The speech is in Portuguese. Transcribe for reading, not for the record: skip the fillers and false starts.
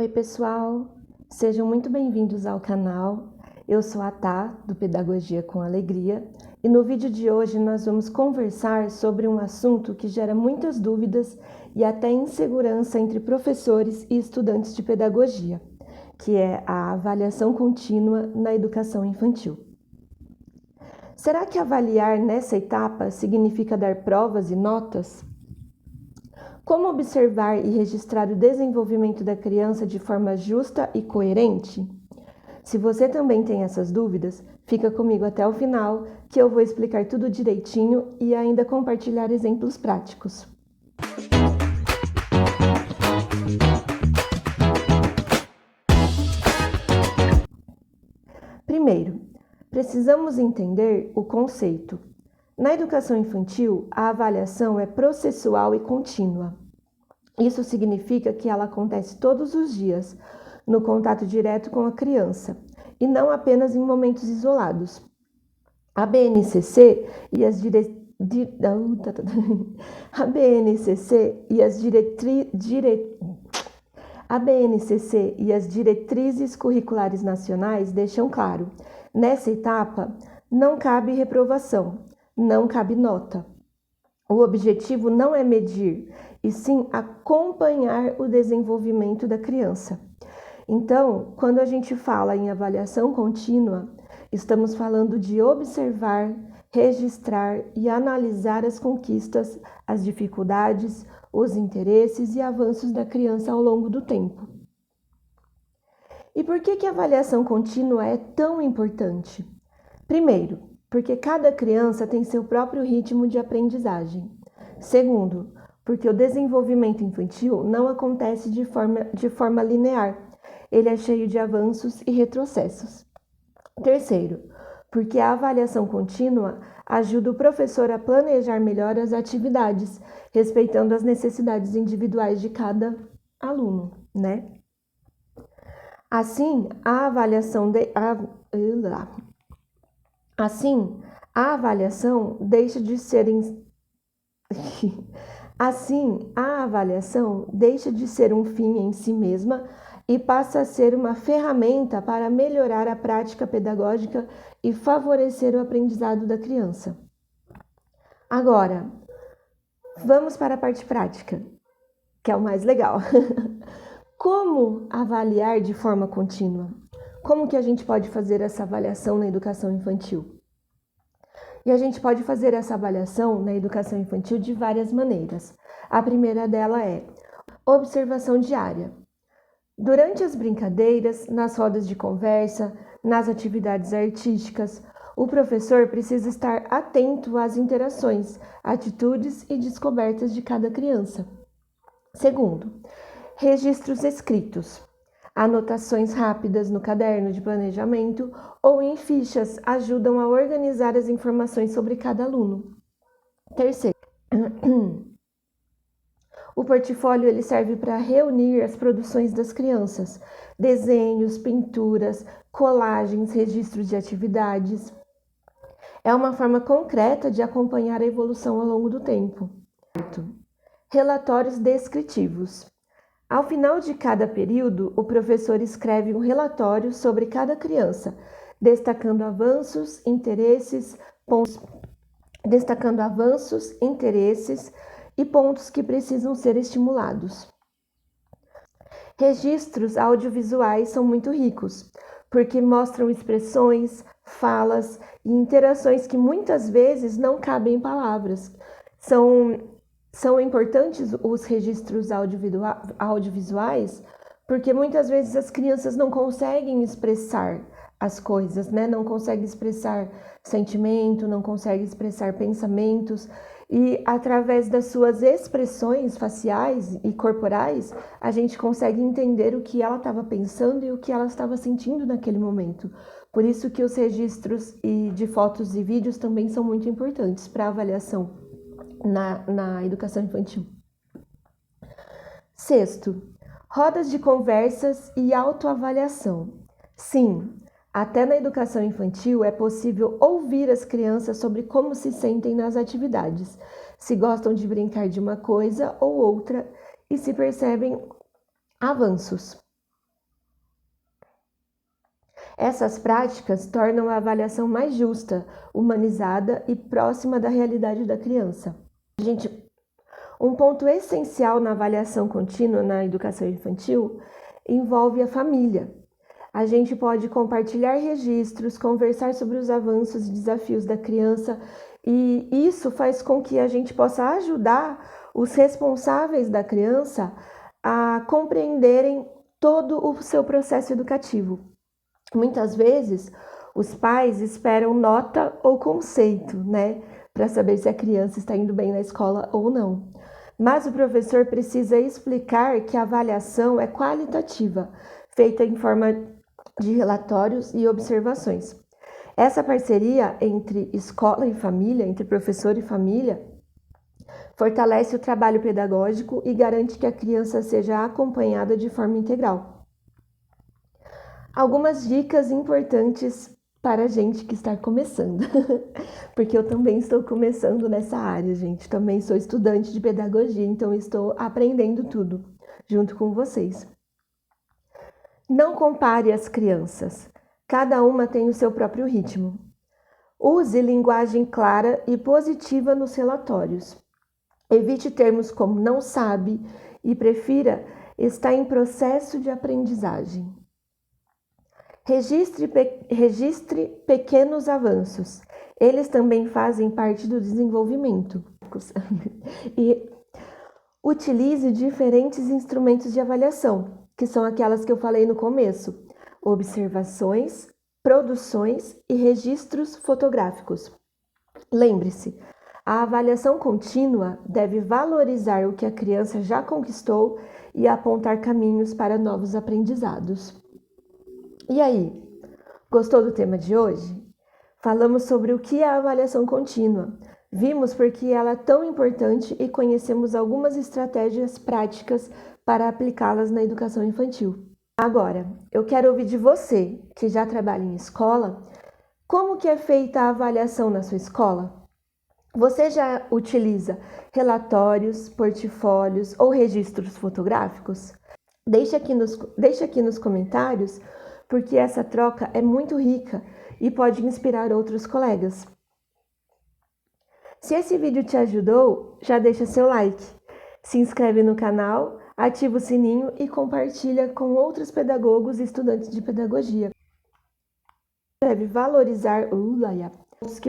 Oi pessoal, sejam muito bem-vindos ao canal. Eu sou a Tá, do Pedagogia com Alegria, e no vídeo de hoje nós vamos conversar sobre um assunto que gera muitas dúvidas e até insegurança entre professores e estudantes de pedagogia, que é a avaliação contínua na educação infantil. Será que avaliar nessa etapa significa dar provas e notas? Como observar e registrar o desenvolvimento da criança de forma justa e coerente? Se você também tem essas dúvidas, fica comigo até o final, que eu vou explicar tudo direitinho e ainda compartilhar exemplos práticos. Primeiro, precisamos entender o conceito. Na educação infantil, a avaliação é processual e contínua. Isso significa que ela acontece todos os dias, no contato direto com a criança, e não apenas em momentos isolados. A BNCC e as diretrizes curriculares nacionais deixam claro: nessa etapa não cabe reprovação, não cabe nota. O objetivo não é medir, e sim acompanhar o desenvolvimento da criança. Então, quando a gente fala em avaliação contínua, estamos falando de observar, registrar e analisar as conquistas, as dificuldades, os interesses e avanços da criança ao longo do tempo. E por que a avaliação contínua é tão importante? Primeiro, porque cada criança tem seu próprio ritmo de aprendizagem. Segundo, porque o desenvolvimento infantil não acontece de forma linear. Ele é cheio de avanços e retrocessos. Terceiro, porque a avaliação contínua ajuda o professor a planejar melhor as atividades, respeitando as necessidades individuais de cada aluno, né? Assim, a avaliação deixa de ser um fim em si mesma e passa a ser uma ferramenta para melhorar a prática pedagógica e favorecer o aprendizado da criança. Agora, vamos para a parte prática, que é o mais legal. Como avaliar de forma contínua? Como que a gente pode fazer essa avaliação na educação infantil? E a gente pode fazer essa avaliação na educação infantil de várias maneiras. A primeira dela é observação diária. Durante as brincadeiras, nas rodas de conversa, nas atividades artísticas, o professor precisa estar atento às interações, atitudes e descobertas de cada criança. Segundo, registros escritos. Anotações rápidas no caderno de planejamento ou em fichas ajudam a organizar as informações sobre cada aluno. Terceiro, o portfólio ele serve para reunir as produções das crianças, desenhos, pinturas, colagens, registros de atividades. É uma forma concreta de acompanhar a evolução ao longo do tempo. Relatórios descritivos. Ao final de cada período, o professor escreve um relatório sobre cada criança, destacando avanços, interesses e pontos que precisam ser estimulados. Registros audiovisuais são muito ricos, porque mostram expressões, falas e interações que muitas vezes não cabem em palavras. São importantes os registros audiovisuais porque muitas vezes as crianças não conseguem expressar as coisas, né? Não conseguem expressar sentimento, não conseguem expressar pensamentos e através das suas expressões faciais e corporais a gente consegue entender o que ela estava pensando e o que ela estava sentindo naquele momento. Por isso que os registros de fotos e vídeos também são muito importantes para a avaliação na educação infantil. Sexto, rodas de conversas e autoavaliação. Sim, até na educação infantil é possível ouvir as crianças sobre como se sentem nas atividades, se gostam de brincar de uma coisa ou outra e se percebem avanços. Essas práticas tornam a avaliação mais justa, humanizada e próxima da realidade da criança. Um ponto essencial na avaliação contínua na educação infantil envolve a família. A gente pode compartilhar registros, conversar sobre os avanços e desafios da criança, e isso faz com que a gente possa ajudar os responsáveis da criança a compreenderem todo o seu processo educativo. Muitas vezes, os pais esperam nota ou conceito, para saber se a criança está indo bem na escola ou não. Mas o professor precisa explicar que a avaliação é qualitativa, feita em forma de relatórios e observações. Essa parceria entre escola e família, entre professor e família, fortalece o trabalho pedagógico e garante que a criança seja acompanhada de forma integral. Algumas dicas importantes para a gente que está começando, porque eu também estou começando nessa área, gente. Também sou estudante de pedagogia, então estou aprendendo tudo junto com vocês. Não compare as crianças. Cada uma tem o seu próprio ritmo. Use linguagem clara e positiva nos relatórios. Evite termos como não sabe e prefira estar em processo de aprendizagem. Registre pequenos avanços. Eles também fazem parte do desenvolvimento. E utilize diferentes instrumentos de avaliação, que são aquelas que eu falei no começo: observações, produções e registros fotográficos. Lembre-se, a avaliação contínua deve valorizar o que a criança já conquistou e apontar caminhos para novos aprendizados. E aí, gostou do tema de hoje? Falamos sobre o que é a avaliação contínua, vimos por que ela é tão importante e conhecemos algumas estratégias práticas para aplicá-las na educação infantil. Agora, eu quero ouvir de você, que já trabalha em escola, como que é feita a avaliação na sua escola? Você já utiliza relatórios, portfólios ou registros fotográficos? Deixe aqui nos comentários, porque essa troca é muito rica e pode inspirar outros colegas. Se esse vídeo te ajudou, já deixa seu like, se inscreve no canal, ativa o sininho e compartilha com outros pedagogos e estudantes de pedagogia. Deve valorizar pontos